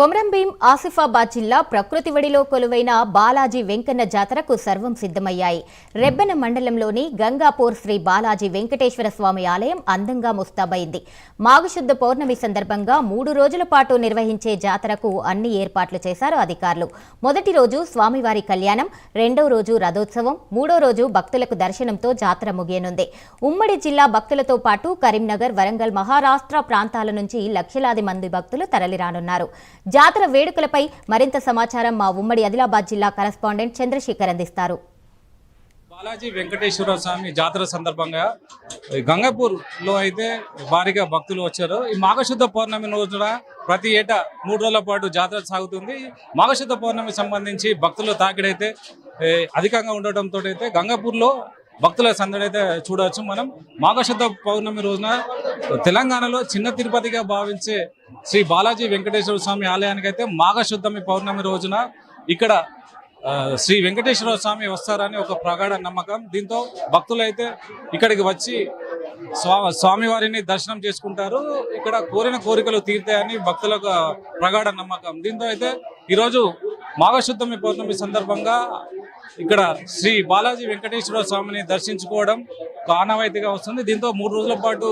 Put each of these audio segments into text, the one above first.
కొమరంభీం ఆసిఫాబాద్ జిల్లా ప్రకృతి వడిలో కొలువైన బాలాజీ వెంకన్న జాతరకు సర్వం సిద్ధమయ్యాయి. రెబ్బెన మండలంలోని గంగాపూర్ శ్రీ బాలాజీ వెంకటేశ్వర స్వామి ఆలయం అందంగా ముస్తాబైంది. మాఘశుద్ధ పౌర్ణమి సందర్భంగా 3 రోజుల పాటు నిర్వహించే జాతరకు అన్ని ఏర్పాట్లు చేశారు అధికారులు. మొదటి రోజు స్వామివారి కళ్యాణం, రెండో రోజు రథోత్సవం, మూడో రోజు భక్తులకు దర్శనంతో జాతర ముగియనుంది. ఉమ్మడి జిల్లా భక్తులతో పాటు కరీంనగర్, వరంగల్, మహారాష్ట్ర ప్రాంతాల నుంచి లక్షలాది మంది భక్తులు తరలిరానున్నారు. జాతర వేడుకలపై మరింత సమాచారం మా ఉమ్మడి ఆదిలాబాద్ జిల్లా కరెస్పాండెంట్ చంద్రశేఖర్ అందిస్తారు. బాలాజీ వెంకటేశ్వర స్వామి జాతర సందర్భంగా గంగాపూర్ లో అయితే భారీగా భక్తులు వచ్చారు. ఈ మాఘశుద్ధ పౌర్ణమి రోజున ప్రతి ఏటా 3 రోజుల పాటు జాతర సాగుతుంది. మాఘశుద్ధ పౌర్ణమి సంబంధించి భక్తుల తాకిడైతే అధికంగా ఉండటంతో అయితే గంగాపూర్ లో భక్తుల సందడి అయితే చూడవచ్చు. మనం మాఘశుద్ధ పౌర్ణమి రోజున తెలంగాణలో చిన్న తిరుపతిగా భావించే శ్రీ బాలాజీ వెంకటేశ్వర స్వామి ఆలయానికి అయితే మాఘశుద్ధమి పౌర్ణమి రోజున ఇక్కడ శ్రీ వెంకటేశ్వర స్వామి వస్తారని ఒక ప్రగాఢ నమ్మకం. దీంతో భక్తులు అయితే ఇక్కడికి వచ్చి స్వామివారిని దర్శనం చేసుకుంటారు. ఇక్కడ కోరిన కోరికలు తీరుతాయని భక్తులకు ప్రగాఢ నమ్మకం. దీంతో అయితే ఈరోజు మాఘశుద్ధమి పౌర్ణమి సందర్భంగా ఇక్కడ శ్రీ బాలాజీ వెంకటేశ్వర స్వామిని దర్శించుకోవడం ఆనవాయితీగా వస్తుంది. దీంతో 3 రోజుల పాటు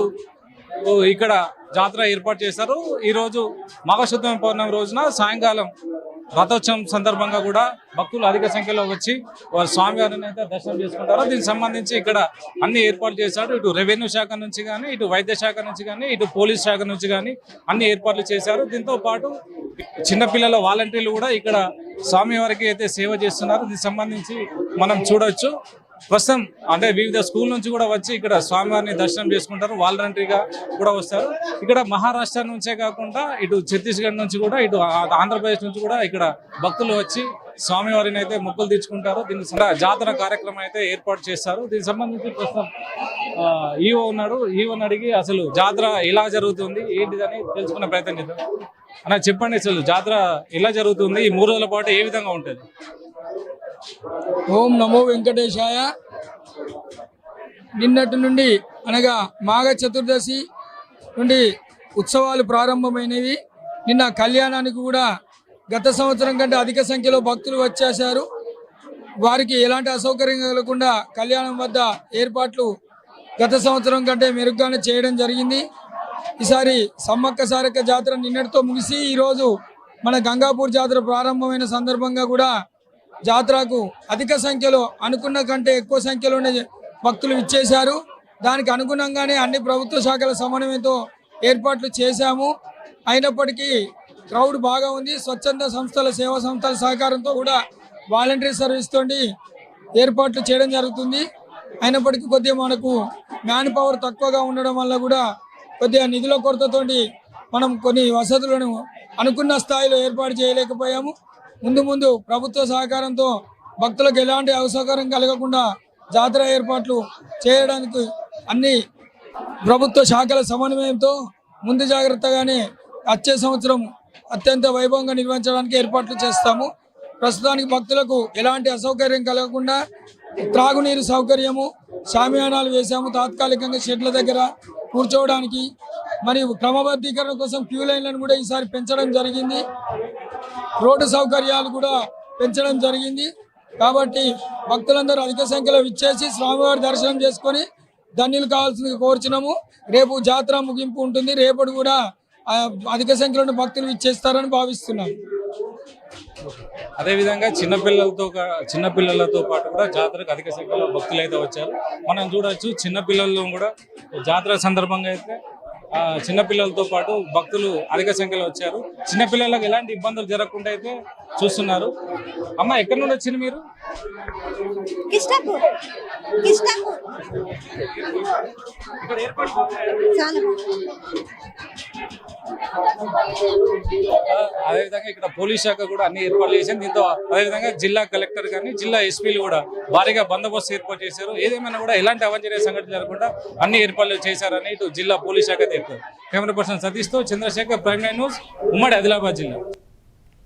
ఇక్కడ జాతర ఏర్పాటు చేశారు. ఈరోజు మాఘశుద్ధమి పౌర్ణమి రోజున సాయంకాలం రథోత్సవం సందర్భంగా కూడా భక్తులు అధిక సంఖ్యలో వచ్చి వారి స్వామివారిని అయితే దర్శనం చేసుకుంటారు. దీనికి సంబంధించి ఇక్కడ అన్ని ఏర్పాట్లు చేశారు. ఇటు రెవెన్యూ శాఖ నుంచి కానీ, ఇటు వైద్య శాఖ నుంచి కానీ, ఇటు పోలీస్ శాఖ నుంచి కానీ అన్ని ఏర్పాట్లు చేశారు. దీంతో పాటు చిన్నపిల్లల వాలంటీర్లు కూడా ఇక్కడ స్వామివారికి అయితే సేవ చేస్తున్నారు. దీనికి సంబంధించి మనం చూడొచ్చు. ప్రస్తుతం అంటే వివిధ స్కూల్ నుంచి కూడా వచ్చి ఇక్కడ స్వామివారిని దర్శనం చేసుకుంటారు. వాలంటరీగా కూడా వస్తారు. ఇక్కడ మహారాష్ట్ర నుంచే కాకుండా ఇటు ఛత్తీస్గఢ్ నుంచి కూడా, ఇటు ఆంధ్రప్రదేశ్ నుంచి కూడా ఇక్కడ భక్తులు వచ్చి స్వామివారిని అయితే మొక్కులు తీర్చుకుంటారు. దీనికి జాతర కార్యక్రమం అయితే ఏర్పాటు చేస్తారు. దీనికి సంబంధించి ప్రస్తుతం ఈవో ఉన్నాడు. ఈవోని అడిగి అసలు జాతర ఎలా జరుగుతుంది ఏంటిదని తెలుసుకునే ప్రయత్నం చేద్దాం. అన్న చెప్పండి, అసలు జాతర ఎలా జరుగుతుంది, ఈ 3 రోజుల పాటు ఏ విధంగా ఉంటుంది? ఓం నమో వెంకటేశాయ. నిన్నటి నుండి అనగా మాఘ చతుర్దశి నుండి ఉత్సవాలు ప్రారంభమైనవి. నిన్న కళ్యాణానికి కూడా గత సంవత్సరం కంటే అధిక సంఖ్యలో భక్తులు వచ్చేశారు. వారికి ఎలాంటి అసౌకర్యం కలగకుండా కళ్యాణం వద్ద ఏర్పాట్లు గత సంవత్సరం కంటే మెరుగ్గానే చేయడం జరిగింది. ఈసారి సమ్మక్క సారక్క జాతర నిన్నటితో ముగిసి ఈరోజు మన గంగాపూర్ జాతర ప్రారంభమైన సందర్భంగా కూడా జాతరకు అధిక సంఖ్యలో, అనుకున్న కంటే ఎక్కువ సంఖ్యలోనే భక్తులు ఇచ్చేశారు. దానికి అనుగుణంగానే అన్ని ప్రభుత్వ శాఖల సమన్వయంతో ఏర్పాట్లు చేశాము. అయినప్పటికీ క్రౌడ్ బాగా ఉంది. స్వచ్ఛంద సంస్థల, సేవా సంస్థల సహకారంతో కూడా వాలంటరీ సర్వీస్ తోటి ఏర్పాట్లు చేయడం జరుగుతుంది. అయినప్పటికీ కొద్దిగా మనకు మ్యాన్ పవర్ తక్కువగా ఉండడం వల్ల కూడా కొద్దిగా నిధుల కొరతతోటి మనం కొన్ని వసతులను అనుకున్న స్థాయిలో ఏర్పాటు చేయలేకపోయాము. ముందు ప్రభుత్వ సహకారంతో భక్తులకు ఎలాంటి అసౌకర్యం కలగకుండా జాతర ఏర్పాట్లు చేయడానికి అన్ని ప్రభుత్వ శాఖల సమన్వయంతో ముందు జాగ్రత్తగానే వచ్చే సంవత్సరం అత్యంత వైభవంగా నిర్వహించడానికి ఏర్పాట్లు చేస్తాము. ప్రస్తుతానికి భక్తులకు ఎలాంటి అసౌకర్యం కలగకుండా త్రాగునీరు సౌకర్యము, షామియానాలు వేసాము. తాత్కాలికంగా షెడ్ల దగ్గర కూర్చోవడానికి మరియు క్రమబద్ధీకరణ కోసం క్యూ లైన్లను కూడా ఈసారి పెంచడం జరిగింది. రోడ్డు సౌకర్యాలు కూడా పెంచడం జరిగింది. కాబట్టి భక్తులందరూ అధిక సంఖ్యలో విచ్చేసి స్వామివారి దర్శనం చేసుకొని ధన్యులు కావాల్సింది కోరుచున్నాము. రేపు జాతర ముగింపు ఉంటుంది. రేపటి కూడా అధిక సంఖ్యలో భక్తులు విచ్చేస్తారని భావిస్తున్నాము. అదేవిధంగా చిన్నపిల్లలతో పాటు కూడా జాతరకు అధిక సంఖ్యలో భక్తులు అయితే వచ్చారు. మనం చూడవచ్చు, చిన్నపిల్లలు కూడా జాతర సందర్భంగా అయితే చిన్నపిల్లలతో పాటు భక్తులు అధిక సంఖ్యలో వచ్చారు. చిన్నపిల్లలకు ఎలాంటి ఇబ్బందులు జరగకుండా అయితే చూస్తున్నారు. అమ్మ, ఎక్కడి నుండి వచ్చింది మీరు? అదేవిధంగా ఇక్కడ పోలీస్ శాఖ కూడా అన్ని ఏర్పాట్లు చేసింది. దీంతో అదేవిధంగా జిల్లా కలెక్టర్ కానీ, జిల్లా ఎస్పీలు కూడా భారీగా బందోబస్తు ఏర్పాటు చేశారు. ఏదేమైనా కూడా ఎలాంటి అవాంఛనీయ సంఘటన జరగకుండా అన్ని ఏర్పాట్లు చేశారని ఇటు జిల్లా పోలీస్ శాఖ తెలిపారు. కెమెరా పర్సన్ సతీష్తో చంద్రశేఖర్, ప్రైమ్9 న్యూస్, ఉమ్మడి ఆదిలాబాద్ జిల్లా.